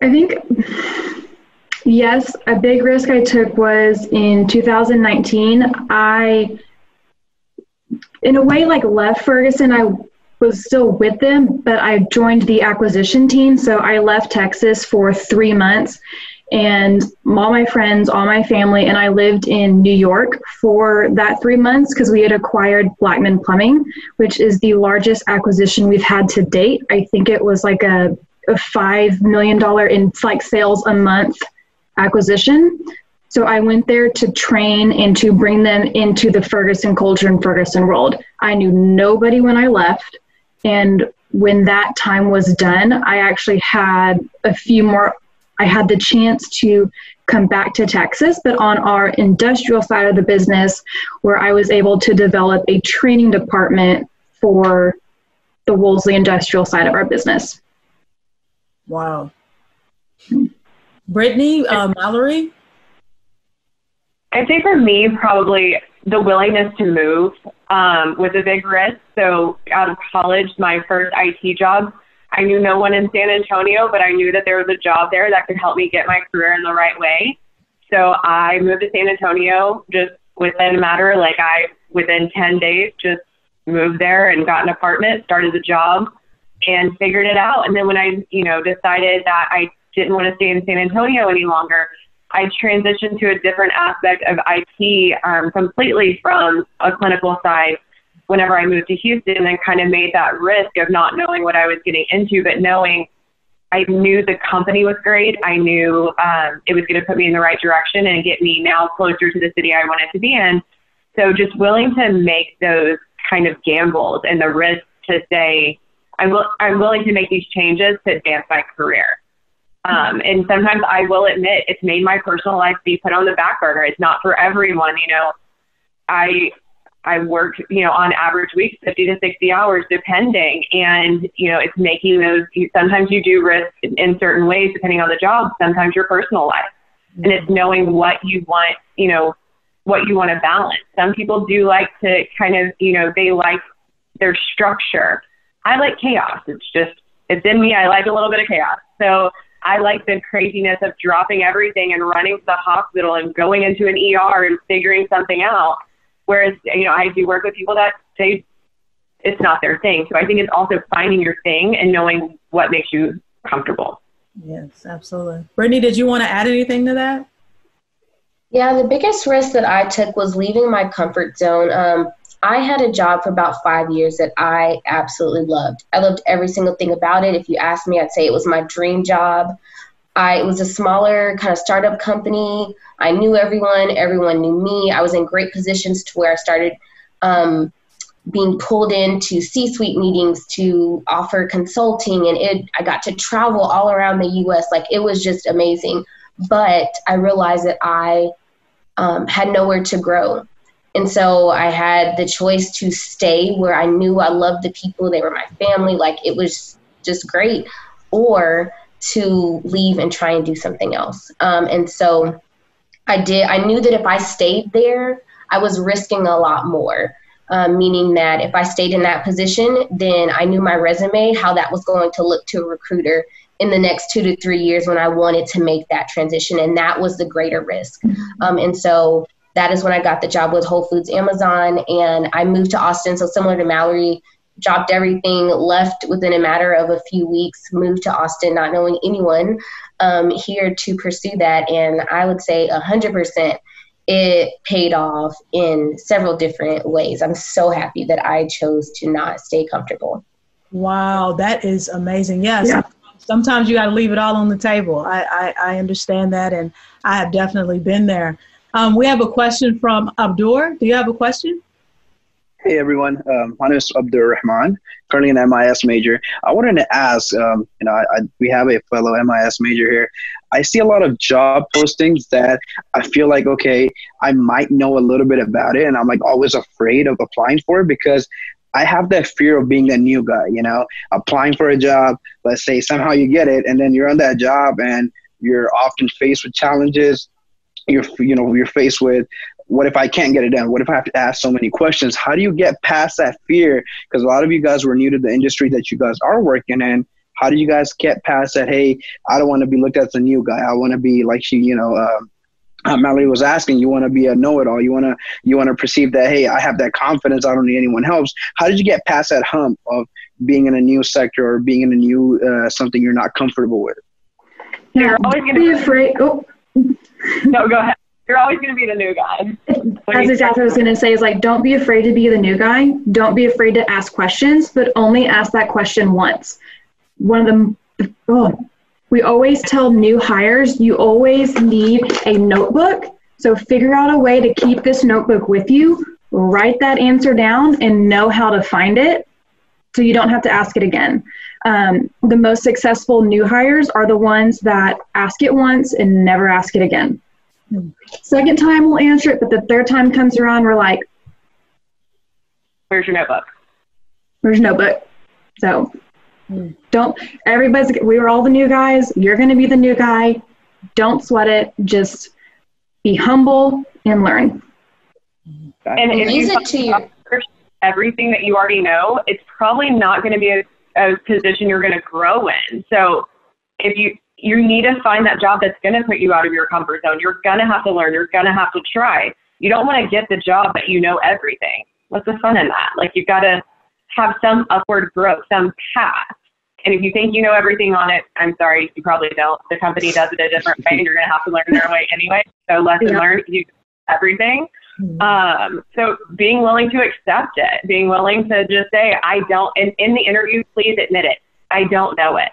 I think, yes, a big risk I took was in 2019. I, in a way, like left Ferguson. I was still with them, but I joined the acquisition team. So I left Texas for 3 months, and all my friends, all my family, and I lived in New York for that 3 months because we had acquired Blackman Plumbing, which is the largest acquisition we've had to date. I think it was like a $5 million in like sales a month acquisition. So I went there to train and to bring them into the Ferguson culture and Ferguson world. I knew nobody when I left. And when that time was done, I actually had I had the chance to come back to Texas, but on our industrial side of the business, where I was able to develop a training department for the Wolseley industrial side of our business. Wow. Brittany, Mallory? I'd say for me, probably the willingness to move was a big risk. So out of college, my first IT job, I knew no one in San Antonio, but I knew that there was a job there that could help me get my career in the right way. So I moved to San Antonio just within a matter, within 10 days, just moved there and got an apartment, started the job, and figured it out. And then when I, decided that I didn't want to stay in San Antonio any longer, I transitioned to a different aspect of IT completely from a clinical side whenever I moved to Houston and kind of made that risk of not knowing what I was getting into, but knowing I knew the company was great. I knew it was going to put me in the right direction and get me now closer to the city I wanted to be in. So just willing to make those kind of gambles and the risk to say, I'm willing to make these changes to advance my career. And sometimes I will admit it's made my personal life be put on the back burner. It's not for everyone. You know, I work, you know, on average weeks, 50 to 60 hours, depending. And, you know, it's making those, sometimes you do risk in certain ways, depending on the job, sometimes your personal life. And it's knowing what you want, you know, what you want to balance. Some people do like to kind of, you know, they like their structure. I like chaos. It's in me. I like a little bit of chaos. So I like the craziness of dropping everything and running to the hospital and going into an ER and figuring something out. Whereas, you know, I do work with people that say it's not their thing. So I think it's also finding your thing and knowing what makes you comfortable. Yes, absolutely. Brittany, did you want to add anything to that? Yeah, the biggest risk that I took was leaving my comfort zone. I had a job for about 5 years that I absolutely loved. I loved every single thing about it. If you asked me, I'd say it was my dream job. It was a smaller kind of startup company. I knew everyone knew me. I was in great positions to where I started being pulled into C-suite meetings to offer consulting, and I got to travel all around the U.S. Like, it was just amazing. But I realized that I had nowhere to grow. And so I had the choice to stay where I knew I loved the people. They were my family. Like, it was just great. Or to leave and try and do something else. And so I did. I knew that if I stayed there, I was risking a lot more, meaning that if I stayed in that position, then I knew my resume, how that was going to look to a recruiter in the next 2 to 3 years when I wanted to make that transition. And that was the greater risk. And so that is when I got the job with Whole Foods Amazon, and I moved to Austin. So similar to Mallory, dropped everything, left within a matter of a few weeks, moved to Austin, not knowing anyone here to pursue that. And I would say 100% it paid off in several different ways. I'm so happy that I chose to not stay comfortable. Wow, that is amazing. Yes. Yeah. Sometimes you got to leave it all on the table. I understand that, and I have definitely been there. We have a question from Abdur. Do you have a question? Hey everyone, my name is Abdur Rahman, currently an MIS major. I wanted to ask, we have a fellow MIS major here. I see a lot of job postings that I feel like, okay, I might know a little bit about it, and I'm like always afraid of applying for it because I have that fear of being a new guy, you know, applying for a job, let's say somehow you get it, and then you're on that job and you're often faced with challenges. You're faced with, what if I can't get it done? What if I have to ask so many questions? How do you get past that fear? Because a lot of you guys were new to the industry that you guys are working in. How do you guys get past that? Hey, I don't want to be looked at as a new guy. I want to be like Mallory was asking, you want to be a know-it-all. You want to perceive that, hey, I have that confidence. I don't need anyone else. How did you get past that hump of being in a new sector or being in a new something you're not comfortable with? You're always going to be afraid. Oh. No, go ahead. You're always going to be the new guy. That's exactly what I was going to say, is like, don't be afraid to be the new guy. Don't be afraid to ask questions, but only ask that question once. We always tell new hires, you always need a notebook. So figure out a way to keep this notebook with you, write that answer down, and know how to find it so you don't have to ask it again. The most successful new hires are the ones that ask it once and never ask it again. Second time we'll answer it, but the third time comes around, we're like, where's your notebook? Where's your notebook? So we were all the new guys. You're going to be the new guy. Don't sweat it. Just be humble and learn. And if use you it to your everything that you already know, it's probably not going to be a position you're going to grow in. So if you need to find that job that's going to put you out of your comfort zone. You're going to have to learn. You're going to have to try. You don't want to get the job that you know everything. What's the fun in that? Like, you've got to have some upward growth, some path. And if you think you know everything on it, I'm sorry, you probably don't. The company does it a different way, and you're going to have to learn their way anyway. So lesson learned, you do everything. So being willing to accept it, being willing to just say, I don't, and in the interview, please admit it. I don't know it.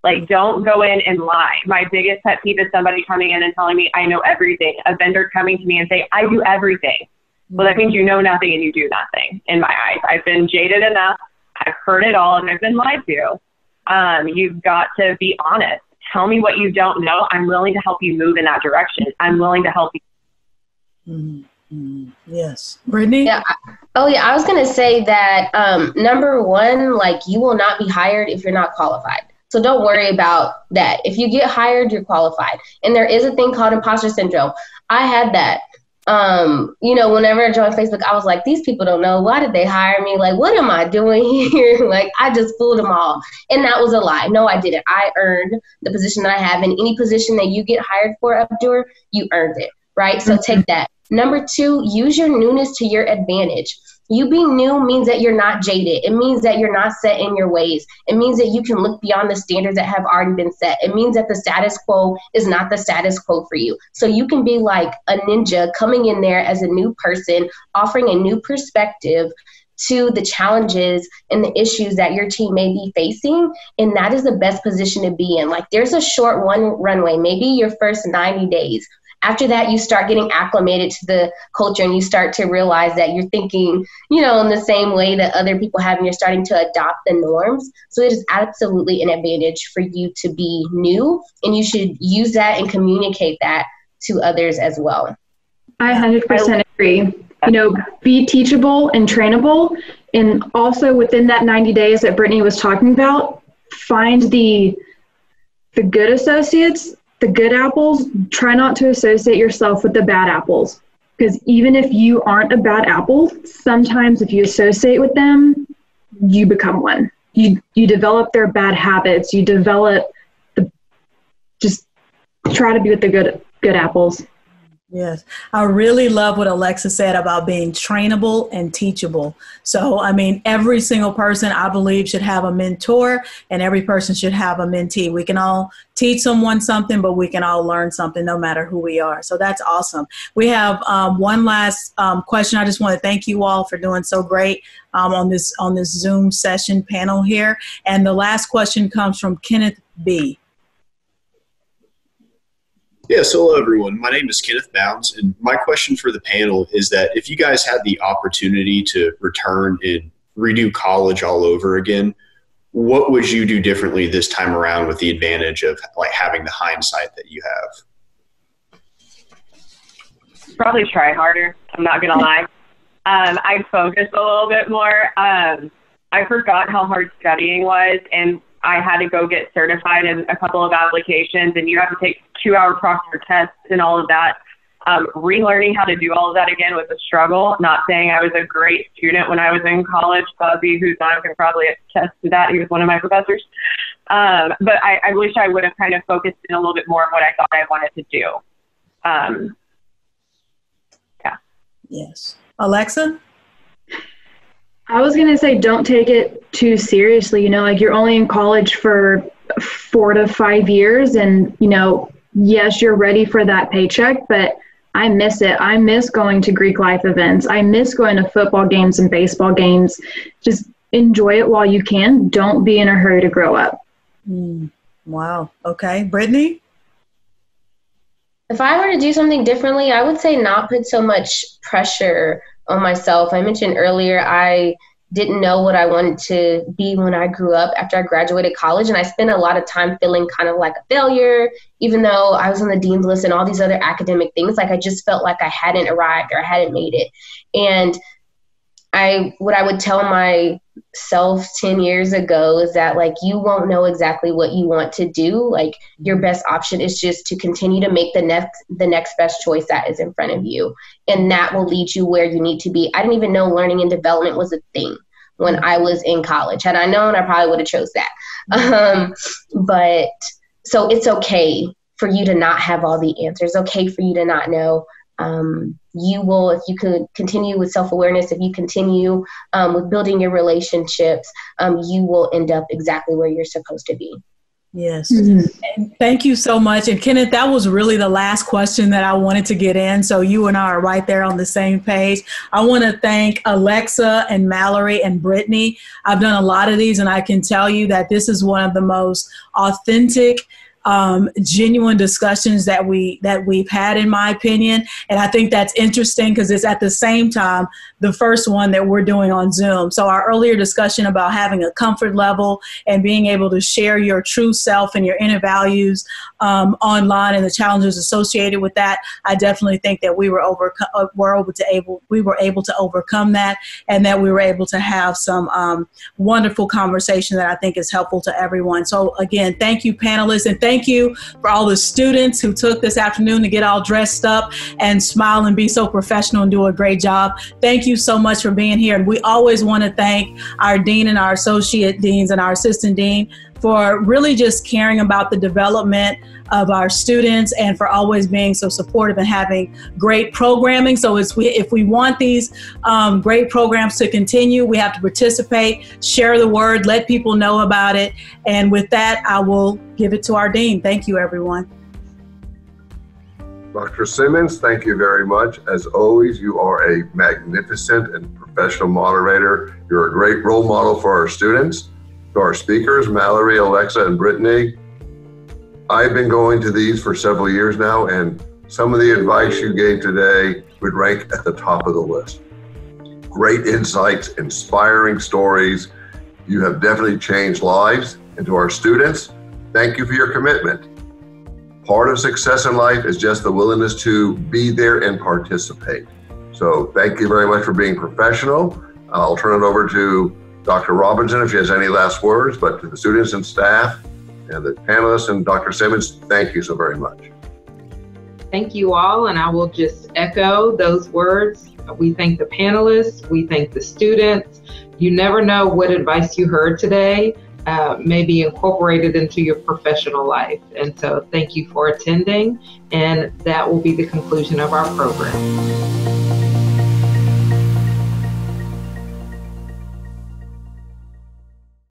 Like, don't go in and lie. My biggest pet peeve is somebody coming in and telling me I know everything. A vendor coming to me and say, I do everything. Well, that means you know nothing and you do nothing in my eyes. I've been jaded enough. I've heard it all and I've been lied to. You've got to be honest. Tell me what you don't know. I'm willing to help you move in that direction. I'm willing to help you. Yes. Brittany? Yeah. I was going to say that number one, like, you will not be hired if you're not qualified. So don't worry about that. If you get hired, you're qualified. And there is a thing called imposter syndrome. I had that. Whenever I joined Facebook, I was like, these people don't know. Why did they hire me? Like, what am I doing here? Like, I just fooled them all. And that was a lie. No, I didn't. I earned the position that I have. In any position that you get hired for, Abdur, you earned it, right? So take that. Number two, use your newness to your advantage. You being new means that you're not jaded. It means that you're not set in your ways. It means that you can look beyond the standards that have already been set. It means that the status quo is not the status quo for you. So you can be like a ninja coming in there as a new person, offering a new perspective to the challenges and the issues that your team may be facing. And that is the best position to be in. Like, there's a short runway, maybe your first 90 days. After that, you start getting acclimated to the culture and you start to realize that you're thinking, in the same way that other people have, and you're starting to adopt the norms. So it is absolutely an advantage for you to be new, and you should use that and communicate that to others as well. I 100% agree. Be teachable and trainable. And also within that 90 days that Brittany was talking about, find the good associates, the good apples. Try not to associate yourself with the bad apples, because even if you aren't a bad apple, sometimes if you associate with them, you become one. You develop their bad habits. You develop just try to be with the good apples. Yes. I really love what Alexa said about being trainable and teachable. So, every single person, I believe, should have a mentor, and every person should have a mentee. We can all teach someone something, but we can all learn something no matter who we are. So that's awesome. We have one last question. I just want to thank you all for doing so great on this Zoom session panel here. And the last question comes from Kenneth B. Yes, hello everyone. My name is Kenneth Bounds, and my question for the panel is that if you guys had the opportunity to return and redo college all over again, what would you do differently this time around with the advantage of having the hindsight that you have? Probably try harder. I'm not going to lie. I focused a little bit more. I forgot how hard studying was, and I had to go get certified in a couple of applications, and you have to take 2-hour proctor tests and all of that. Relearning how to do all of that again was a struggle. Not saying I was a great student when I was in college. Bobby, who's on, can probably attest to that. He was one of my professors. But I wish I would have kind of focused in a little bit more on what I thought I wanted to do. Yeah. Yes. Alexa? I was going to say, don't take it too seriously. You're only in college for 4 to 5 years, and, yes, you're ready for that paycheck, but I miss it. I miss going to Greek life events. I miss going to football games and baseball games. Just enjoy it while you can. Don't be in a hurry to grow up. Wow. Okay. Brittany? If I were to do something differently, I would say not put so much pressure on myself. I mentioned earlier, I didn't know what I wanted to be when I grew up after I graduated college. And I spent a lot of time feeling kind of like a failure, even though I was on the dean's list and all these other academic things. Like, I just felt like I hadn't arrived or I hadn't made it. And what I would tell myself 10 years ago is that, like, you won't know exactly what you want to do. Like, your best option is just to continue to make the next best choice that is in front of you. And that will lead you where you need to be. I didn't even know learning and development was a thing when I was in college. Had I known, I probably would have chose that. But so it's okay for you to not have all the answers. Okay for you to not know. You will, if you could continue with self-awareness, if you continue with building your relationships, you will end up exactly where you're supposed to be. Yes. And thank you so much. And Kenneth, that was really the last question that I wanted to get in. So you and I are right there on the same page. I want to thank Alexa and Mallory and Brittany. I've done a lot of these, and I can tell you that this is one of the most authentic, genuine discussions that we've had, in my opinion. And I think that's interesting because it's at the same time the first one that we're doing on Zoom. So our earlier discussion about having a comfort level and being able to share your true self and your inner values online and the challenges associated with that, I definitely think that we were able to overcome that, and that we were able to have some wonderful conversation that I think is helpful to everyone. So again, thank you, panelists, and thank you for all the students who took this afternoon to get all dressed up and smile and be so professional and do a great job. Thank you so much for being here. And we always want to thank our dean and our associate deans and our assistant dean for really just caring about the development of our students and for always being so supportive and having great programming. So if we want these great programs to continue, we have to participate, share the word, let people know about it. And with that, I will give it to our dean. Thank you, everyone. Dr. Simmons, thank you very much. As always, you are a magnificent and professional moderator. You're a great role model for our students. To our speakers, Mallory, Alexa, and Brittany, I've been going to these for several years now, and some of the advice you gave today would rank at the top of the list. Great insights, inspiring stories. You have definitely changed lives. And to our students, thank you for your commitment. Part of success in life is just the willingness to be there and participate. So thank you very much for being professional. I'll turn it over to Dr. Robinson if she has any last words, but to the students and staff and the panelists and Dr. Simmons, thank you so very much. Thank you all, and I will just echo those words. We thank the panelists, we thank the students. You never know what advice you heard today may be incorporated into your professional life. And so thank you for attending, and that will be the conclusion of our program.